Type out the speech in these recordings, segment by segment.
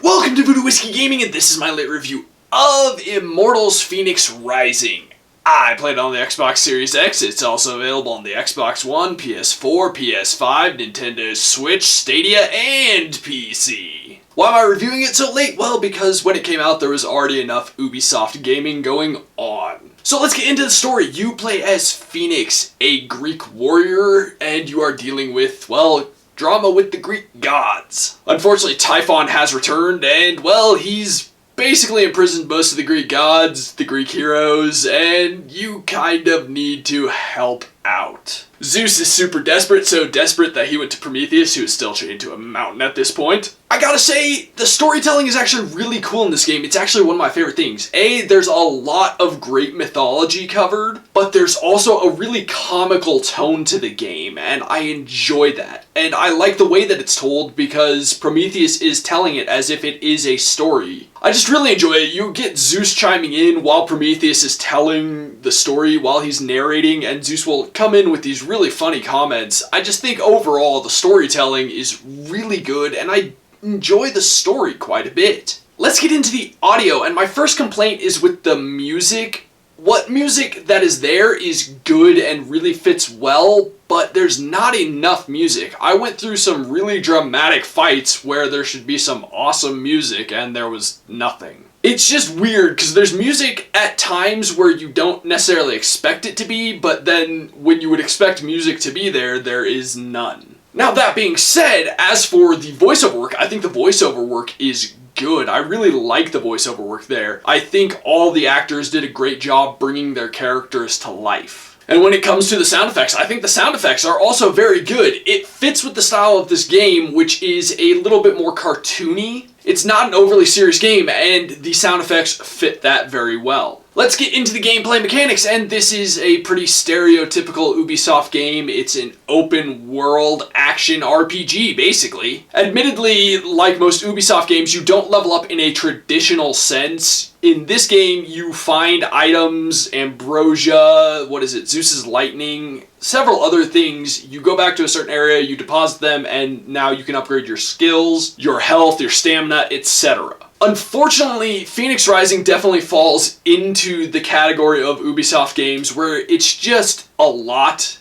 Welcome to Voodoo Whiskey Gaming, and this is my lit review of Immortals Fenyx Rising. I played it on the Xbox Series X. It's also available on the Xbox One, PS4, PS5, Nintendo Switch, Stadia, and PC. Why am I reviewing it so late? Well, because when it came out, there was already enough Ubisoft gaming going on. So let's get into the story. You play as Fenyx, a Greek warrior, and you are dealing with, well, drama with the Greek gods. Unfortunately, Typhon has returned, and, well, he's basically imprisoned most of the Greek gods, the Greek heroes, and you kind of need to help out. Zeus is super desperate, so desperate that he went to Prometheus, who is still chained to a mountain at this point. I gotta say, the storytelling is actually really cool in this game. It's actually one of my favorite things. There's a lot of great mythology covered, but there's also a really comical tone to the game, and I enjoy that. And I like the way that it's told because Prometheus is telling it as if it is a story. I just really enjoy it. You get Zeus chiming in while Prometheus is telling the story, while he's narrating, and Zeus will come in with these really funny comments. I just think overall the storytelling is really good, and I enjoy the story quite a bit. Let's get into the audio, and my first complaint is with the music. What music that is there is good and really fits well, but there's not enough music. I went through some really dramatic fights where there should be some awesome music and there was nothing. It's just weird because there's music at times where you don't necessarily expect it to be, but then when you would expect music to be there, there is none. Now that being said, as for the voiceover work, I think the voiceover work is good. I really like the voiceover work there. I think all the actors did a great job bringing their characters to life. And when it comes to the sound effects, I think the sound effects are also very good. It fits with the style of this game, which is a little bit more cartoony. It's not an overly serious game, and the sound effects fit that very well. Let's get into the gameplay mechanics, and this is a pretty stereotypical Ubisoft game. It's an open world action RPG, basically. Admittedly, like most Ubisoft games, you don't level up in a traditional sense. In this game, you find items, ambrosia, Zeus's lightning, several other things. You go back to a certain area, you deposit them, and now you can upgrade your skills, your health, your stamina, etc. Unfortunately, Fenyx Rising definitely falls into the category of Ubisoft games where it's just a lot.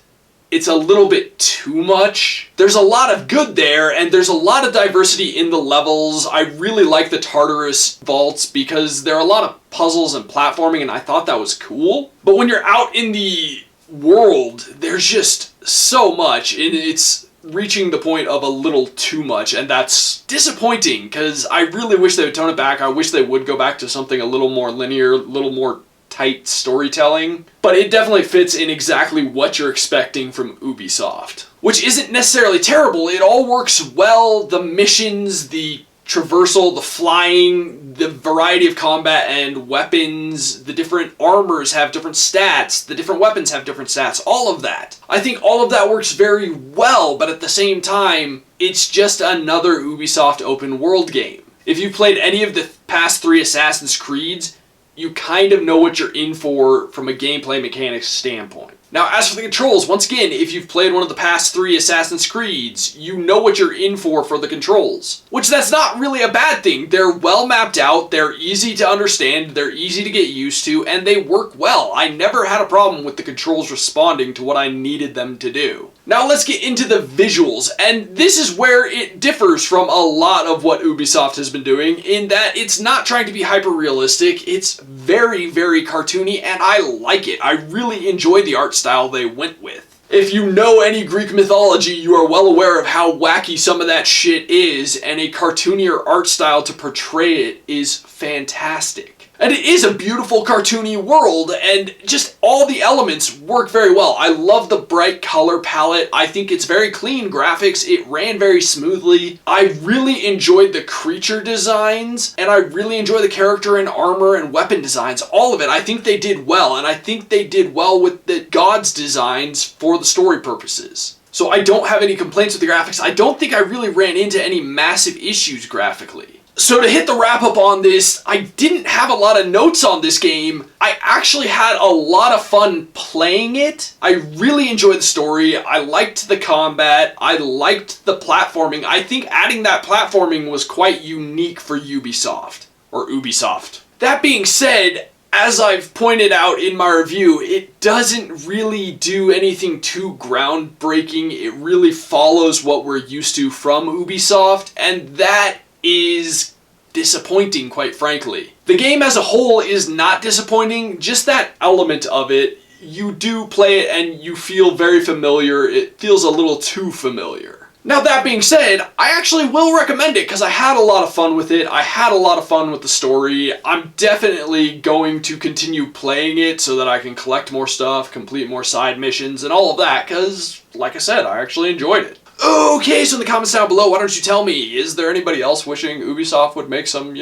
It's a little bit too much. There's a lot of good there, and there's a lot of diversity in the levels. I really like the Tartarus vaults because there are a lot of puzzles and platforming, and I thought that was cool. But when you're out in the world, there's just so much, and it's reaching the point of a little too much, and that's disappointing because I really wish they would tone it back. I wish they would go back to something a little more linear, a little more tight storytelling, but it definitely fits in exactly what you're expecting from Ubisoft, which isn't necessarily terrible. It all works well. The missions, the traversal, the flying, the variety of combat and weapons, the different armors have different stats, the different weapons have different stats, all of that. I think all of that works very well, but at the same time, it's just another Ubisoft open world game. If you've played any of the past 3 Assassin's Creeds, you kind of know what you're in for from a gameplay mechanics standpoint. Now, as for the controls, once again, if you've played one of the past 3 Assassin's Creeds, you know what you're in for the controls. Which, that's not really a bad thing. They're well mapped out, they're easy to understand, they're easy to get used to, and they work well. I never had a problem with the controls responding to what I needed them to do. Now let's get into the visuals, and this is where it differs from a lot of what Ubisoft has been doing, in that it's not trying to be hyper-realistic, it's very, very cartoony, and I like it. I really enjoy the art style they went with. If you know any Greek mythology, you are well aware of how wacky some of that shit is, and a cartoonier art style to portray it is fantastic. And it is a beautiful cartoony world, and just all the elements work very well. I love the bright color palette. I think it's very clean graphics. It ran very smoothly. I really enjoyed the creature designs, and I really enjoy the character and armor and weapon designs. All of it. I think they did well, and I think they did well with the gods' designs for the story purposes. So I don't have any complaints with the graphics. I don't think I really ran into any massive issues graphically. So to hit the wrap up on this, I didn't have a lot of notes on this game. I actually had a lot of fun playing it. I really enjoyed the story. I liked the combat. I liked the platforming. I think adding that platforming was quite unique for Ubisoft, or Ubisoft. That being said, as I've pointed out in my review, it doesn't really do anything too groundbreaking. It really follows what we're used to from Ubisoft, and that is disappointing, quite frankly. The game as a whole is not disappointing, just that element of it. You do play it and you feel very familiar. It feels a little too familiar. Now that being said, I actually will recommend it because I had a lot of fun with it. I had a lot of fun with the story. I'm definitely going to continue playing it so that I can collect more stuff, complete more side missions, and all of that because, like I said, I actually enjoyed it. Okay, so in the comments down below, why don't you tell me, is there anybody else wishing Ubisoft would make some,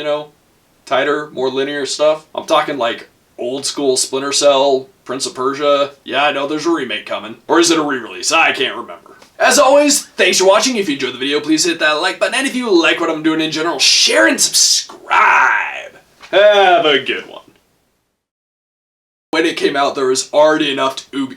tighter, more linear stuff? I'm talking like old school Splinter Cell, Prince of Persia. Yeah, I know there's a remake coming. Or is it a re-release? I can't remember. As always, thanks for watching. If you enjoyed the video, please hit that like button. And if you like what I'm doing in general, share and subscribe. Have a good one. When it came out, there was already enough to